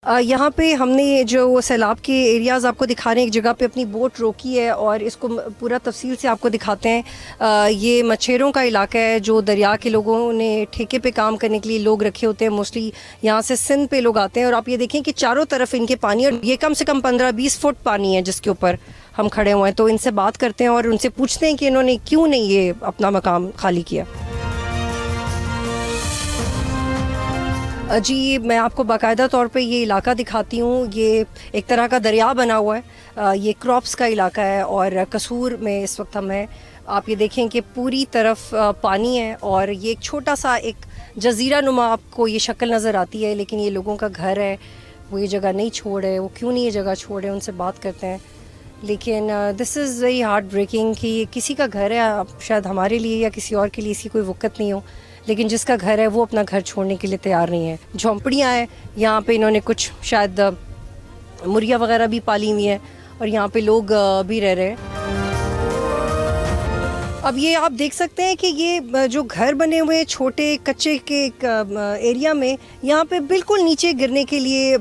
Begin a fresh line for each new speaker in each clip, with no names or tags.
यहाँ पे हमने जो सैलाब के एरियाज़ आपको दिखा रहे हैं, एक जगह पे अपनी बोट रोकी है और इसको पूरा तफसील से आपको दिखाते हैं। ये मच्छरों का इलाका है जो दरिया के लोगों ने ठेके पे काम करने के लिए लोग रखे होते हैं। मोस्टली यहाँ से सिंध पे लोग आते हैं और आप ये देखें कि चारों तरफ इनके पानी, और ये कम से कम 15-20 फुट पानी है जिसके ऊपर हम खड़े हुए हैं। तो इनसे बात करते हैं और उनसे पूछते हैं कि इन्होंने क्यों नहीं ये अपना मकाम खाली किया। जी, मैं आपको बाकायदा तौर पे ये इलाका दिखाती हूँ। ये एक तरह का दरिया बना हुआ है। ये क्रॉप्स का इलाका है और कसूर में इस वक्त हम हैं। आप ये देखें कि पूरी तरफ पानी है और ये एक छोटा सा एक जजीरा नुमा आपको ये शक्ल नज़र आती है, लेकिन ये लोगों का घर है। वो ये जगह नहीं छोड़ रहे, वो क्यों नहीं ये जगह छोड़ रहे, उनसे बात करते हैं। लेकिन this is very heartbreaking कि ये किसी का घर है, शायद हमारे लिए या किसी और के लिए इसकी कोई वक़्त नहीं हो, लेकिन जिसका घर है वो अपना घर छोड़ने के लिए तैयार नहीं है। झोंपड़ियाँ हैं यहाँ पे, इन्होंने कुछ शायद मुर्गियाँ वगैरह भी पाली हुई हैं और यहाँ पे लोग भी रह रहे हैं। अब ये आप देख सकते हैं कि ये जो घर बने हुए छोटे कच्चे के एरिया में, यहाँ पे बिल्कुल नीचे गिरने के लिए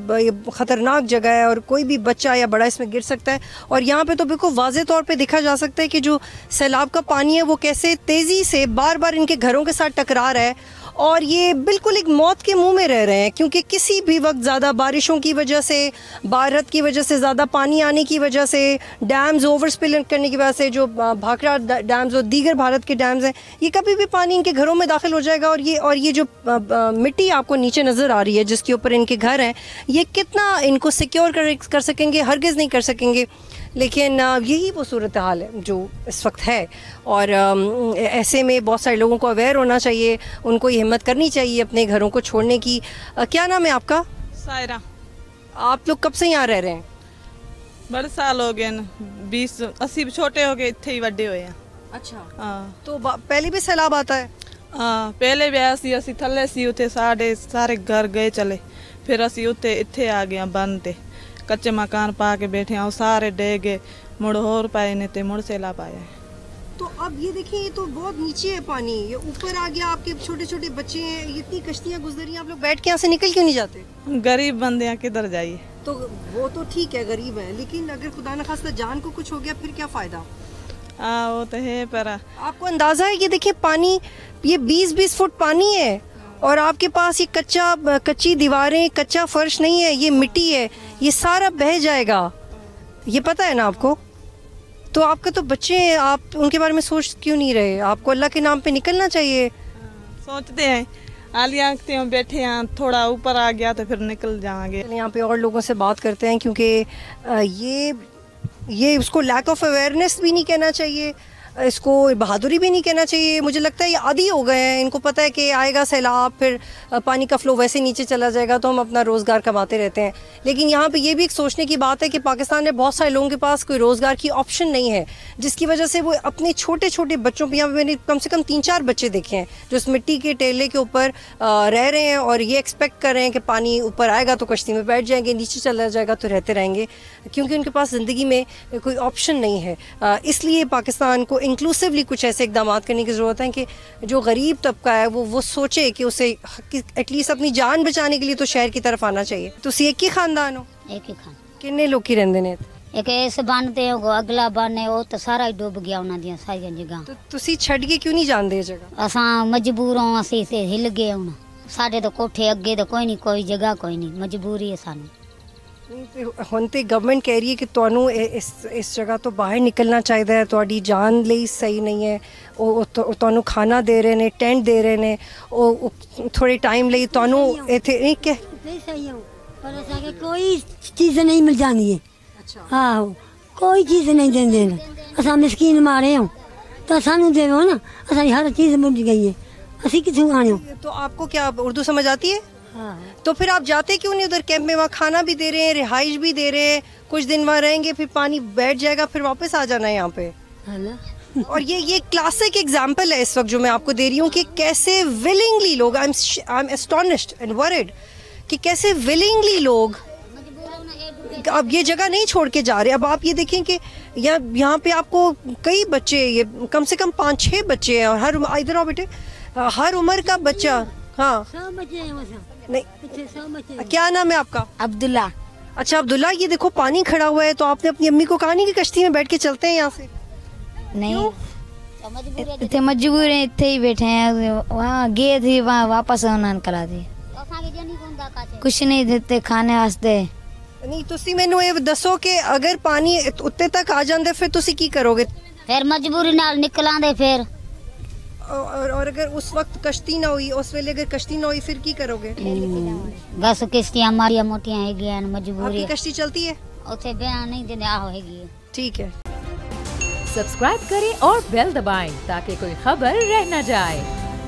ख़तरनाक जगह है और कोई भी बच्चा या बड़ा इसमें गिर सकता है। और यहाँ पे तो बिल्कुल वाज़े तौर पे देखा जा सकता है कि जो सैलाब का पानी है वो कैसे तेज़ी से बार बार इनके घरों के साथ टकरा रहा है और ये बिल्कुल एक मौत के मुंह में रह रहे हैं, क्योंकि किसी भी वक्त ज़्यादा बारिशों की वजह से, बारिश की वजह से, ज़्यादा पानी आने की वजह से, डैम्स ओवरस्पिल करने की वजह से, जो भाखड़ा डैम्स और दीगर भारत के डैम्स हैं, ये कभी भी पानी इनके घरों में दाखिल हो जाएगा। और ये जो मिट्टी आपको नीचे नज़र आ रही है जिसके ऊपर इनके घर हैं, ये कितना इनको सिक्योर कर सकेंगे? हरगिज़ नहीं कर सकेंगे। लेकिन यही वो सूरत हाल है जो इस वक्त है और ऐसे में बहुत सारे लोगों को अवेयर होना चाहिए, उनको ये हिम्मत करनी चाहिए अपने घरों को छोड़ने की। क्या नाम है आपका?
सायरा।
आप लोग कब से यहाँ रह रहे हैं?
बड़े साल हो गए, 20-80 छोटे हो गए, इतने ही बड़े हुए हैं।
अच्छा।
हाँ,
तो पहले भी सैलाब आता है?
हाँ, पहले भी आया सी, असी थले सी, उते सारे घर गए चले, फिर असी उते इत्थे आ गए बनते, कच्चे मकान पा के बैठे हैं, सारे डे गए, मुड़ होर पाए ने ते मुड़ सैलाब आया है।
तो अब ये देखिए, ये तो बहुत नीचे है पानी, ये ऊपर आ गया, आपके छोटे छोटे बच्चे हैं, ये इतनी कश्तियाँ गुजर रही हैं, आप लोग बैठ के यहाँ से निकल क्यों नहीं जाते?
गरीब बंदे हैं, किधर जाइए?
तो वो तो ठीक है, गरीब है, लेकिन अगर खुदा न खास्ता जान को कुछ हो गया फिर क्या फ़ायदा?
हाँ, वो तो है, पर
आपको अंदाज़ा है? ये देखिए पानी, ये 20-20 फुट पानी है और आपके पास ये कच्ची दीवारें, कच्चा फर्श नहीं है, ये मिट्टी है, ये सारा बह जाएगा, ये पता है ना आपको? तो आपके तो बच्चे हैं, आप उनके बारे में सोच क्यों नहीं रहे? आपको अल्लाह के नाम पे निकलना चाहिए।
सोचते हैं, आलियाँ आँखते हैं, बैठे हैं, थोड़ा ऊपर आ गया तो फिर निकल जाएंगे।
यहाँ पे और लोगों से बात करते हैं, क्योंकि ये उसको लैक ऑफ अवेयरनेस भी नहीं कहना चाहिए, इसको बहादुरी भी नहीं कहना चाहिए। मुझे लगता है ये आदी हो गए हैं, इनको पता है कि आएगा सैलाब, फिर पानी का फ्लो वैसे नीचे चला जाएगा तो हम अपना रोज़गार कमाते रहते हैं। लेकिन यहाँ पे ये भी एक सोचने की बात है कि पाकिस्तान में बहुत सारे लोगों के पास कोई रोज़गार की ऑप्शन नहीं है, जिसकी वजह से वो अपने छोटे छोटे बच्चों पे, यहाँ पे मैंने कम से कम 3-4 बच्चे देखे हैं जो इस मिट्टी के टेले के ऊपर रह रहे हैं और ये एक्सपेक्ट कर रहे हैं कि पानी ऊपर आएगा तो कश्ती में बैठ जाएंगे, नीचे चला जाएगा तो रहते रहेंगे, क्योंकि उनके पास ज़िंदगी में कोई ऑप्शन नहीं है। इसलिए पाकिस्तान को इंक्लूसिवली कुछ ऐसे इकदाम करने की ज़रूरत है कि जो गरीब तबका है वो सोचे कि उसे एटलीस्ट अपनी जान बचाने के लिए तो शहर की तरफ आना चाहिए। तो एक ही खानदान हो?
एक ही खान।
किन्ने लोग की रहंदे ने?
एक इस बनते हो, अगला बन है, वो तो सारा ही डूब गया उन्हां दी सारी जगह।
तो तुसी छड़ के क्यों नहीं जांदे जगह?
असां मजबूर हों, असी से हिल गए हुण, साडे तो कोठे अगे तो कोई नहीं, कोई जगह कोई नहीं, मजबूरी है सानू।
ਹੁਣ ਤੇ ਗਵਰਨਮੈਂਟ ਕਹਿ ਰਹੀ ਹੈ ਕਿ ਤੁਹਾਨੂੰ ਇਸ ਜਗ੍ਹਾ ਤੋਂ ਬਾਹਰ ਨਿਕਲਣਾ ਚਾਹੀਦਾ ਹੈ, ਤੁਹਾਡੀ ਜਾਨ ਲਈ ਸਹੀ ਨਹੀਂ ਹੈ। ਉਹ ਤੁਹਾਨੂੰ ਖਾਣਾ ਦੇ ਰਹੇ ਨੇ, ਟੈਂਟ ਦੇ ਰਹੇ ਨੇ, ਉਹ ਥੋੜੇ ਟਾਈਮ ਲਈ ਤੁਹਾਨੂੰ ਇੱਥੇ ਨਹੀਂ ਕਿ
सही हो, पर असांखे कोई चीज़ नहीं मिल जाती है। अच्छा। हाँ, कोई चीज़ नहीं देंदे, असां मिसकीन मारे हो तो सानू देवो ना, असां हर चीज़ मुझ गई है, असी किथों आने।
तो आपको क्या उर्दू समझ आती है?
हाँ।
तो फिर आप जाते क्यों नहीं उधर कैंप में? वहाँ खाना भी दे रहे हैं, रिहाइश भी दे रहे हैं, कुछ दिन वहाँ रहेंगे, फिर पानी बैठ जाएगा, फिर वापस आ जाना है यहाँ पे।
है ना?
और ये क्लासिक एग्जाम्पल है इस वक्त जो मैं आपको दे रही हूँ कि कैसे विलिंगली लोग, I am astonished and worried कि कैसे विलिंगली लोग अब ये जगह नहीं छोड़ के जा रहे। अब आप ये देखें कि यहाँ पे आपको कई बच्चे, ये कम से कम 5-6 बच्चे हैं और हर, इधर आओ बेटे, हर उम्र का बच्चा। हाँ,
सब बच्चे हैं वैसे।
नहीं, क्या नाम है आपका?
अब्दुल्ला।
अच्छा अब्दुल्ला, ये देखो पानी खड़ा हुआ है, तो आपने अपनी अम्मी को कहा नहीं कि कश्ती में बैठ के चलते हैं यहाँ से?
नहीं, इतने मजबूर हैं, इतने ही बैठे हैं। वहाँ गए थे, वहाँ वापस उन्होंने करा दी। कुछ नहीं देते खाने वास्ते।
नहीं, तुसी मैनू ये दसो कि अगर पानी उत्ते तक आ जांदे फिर तुसी की करोगे?
फिर मजबूरी नाल निकलांदे फिर।
और अगर उस वक्त कश्ती ना हुई, उस वेले अगर कश्ती ना हुई फिर की करोगे?
बस किश्तियां मारिया मोटियां हैगी मजबूरी।
आपकी कश्ती चलती है?
उसे बयान नहीं देने आहो हैगी।
ठीक है।
सब्सक्राइब करें और बेल दबाएं ताकि कोई खबर रह न जाए।